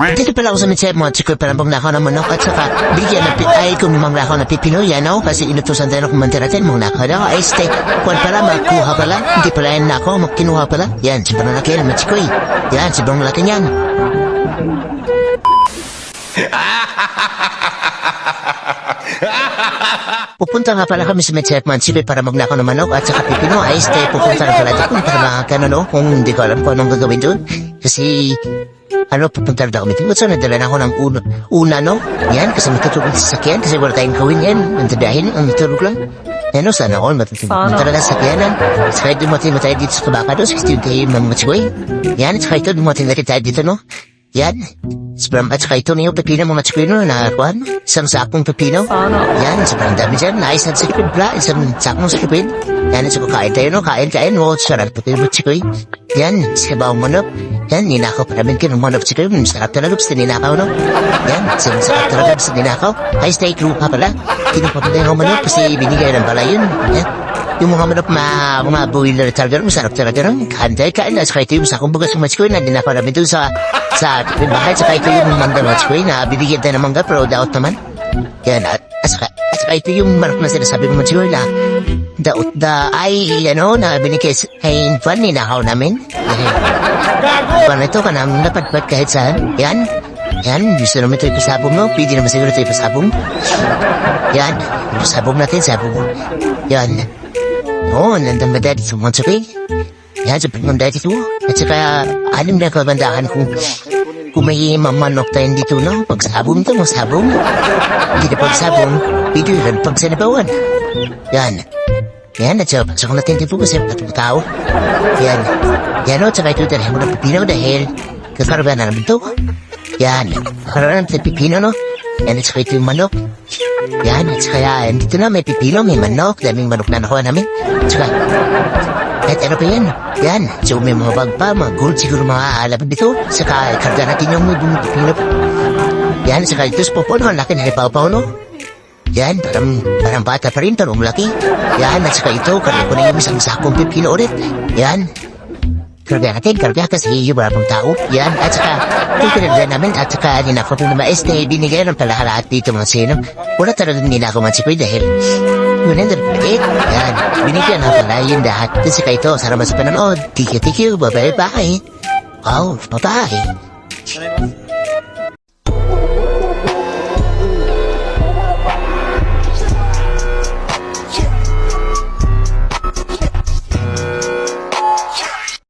Dito pala ako sa Mitsep mo at sikoy pala bang nakaw ng manok at saka bigyan na ay kung mang nakaw na pipino yan o kasi inutusan tayo kung mantiratin mong nakaw na ay steak kung pala magkuha pala hindi pala yan nakaw magkinuha pala yan sobrang laki yan matsikoy yan sobrang laki yan. Pupunta nga pala kami sa Mitsep Mansipe para magnakaw ng manok at saka pipino ay stay pupunta na pala dito para makakano kung hindi ko alam kung anong gagawin doon kasi pupunta na kami tingin. So, nadala na ako ng una, no? Yan, kasi matutulog sa sakyan kasi wala tayong gawin yan. Dahil ang matulog lang. Yan, no? Sana all matutulog talaga sa sakyanan. Saka dumating mo tayo dito sa Kabakado, 16 kayo ng mga tsigoy. Yan, saka ito, dumating na rin tayo dito, no? Yan. At saka ito na yung pepino mga tsigoy, no? Nakakuhan. Isang sakong pepino. Yan, sobrang dami dyan. Naisang sa lipid pala. Isang sakong sa lipid. Yan, so kain tayo, no? Kain. Oh, sarap pepino mga tsigoy. Yan, sa bawang manok. Yan, ninakaw pa namin kayo ng manok tsigoy. Sarap talaga basta ninakaw, no? Yan, sarap talaga basta ninakaw. Ay, stay crew pa pala. Tinupapatay ng manok kasi binigay ng pala yun. Yan. Yung mga manok mga buwil na talaga, masarap talaga rin. Kain. At saka ito yung sakong bagas ng matsikoy na dinakaw namin doon sa bahay. Saka ito yung mangga matsikoy na bibigyan tayo ng mangga pero daot naman. Yan, at saka ito yung manok na sinasabi ng matsikoy na na binigay kay Invan, ninakaw namin. Paano ito ka namin napadpad kahit saan? Yan, gusto naman ito ipasabong, no? Pwede naman siguro ito ipasabong. Yan, ipasabong natin, sabong. Yan. Oo, nandang ba dati sa Monterey? Yan, sa pagmang dati ito. At saka, alam na kabandahan kung may mamanok tayo dito, no? Pagsabong ito, masabong. Hindi na pagsabong, pwede rin pagsanabawan. Yan, at saka pasok natin dito kasi patong tao. Yan, at saka ito dahil mo ng pipino dahil kakaroon na namin ito. Yan, kakaroon natin pipino, no? Yan, at saka ito yung manok. Yan, at saka dito na may pipino, may manok, daming manok na nakuha namin. At saka, kahit ano pa yan. Yan, so may mga bag pa, mga gold siguro mga alaban dito. Saka, karga natin yung mga pipino. Yan, saka ito sa popo, no? Laki na ipaw-paw, no? Yan, parang bata pa rin, tanong laki. Yan, at saka ito, karga ko na yung isang sakong pipino ulit. Yan, karga kasi yung marapang tao. Yan, at saka, ito pinagdan namin, at saka ninako ito na maeste, binigay ng palahalaat dito mga sino. Wala talagang ninako man si Kuy dahil, yun ang dapat. Yan, binigyan na pala yung lahat. Kasi ka ito, sarap sa panonood. Thank you, bye-bye. Wow, bye-bye.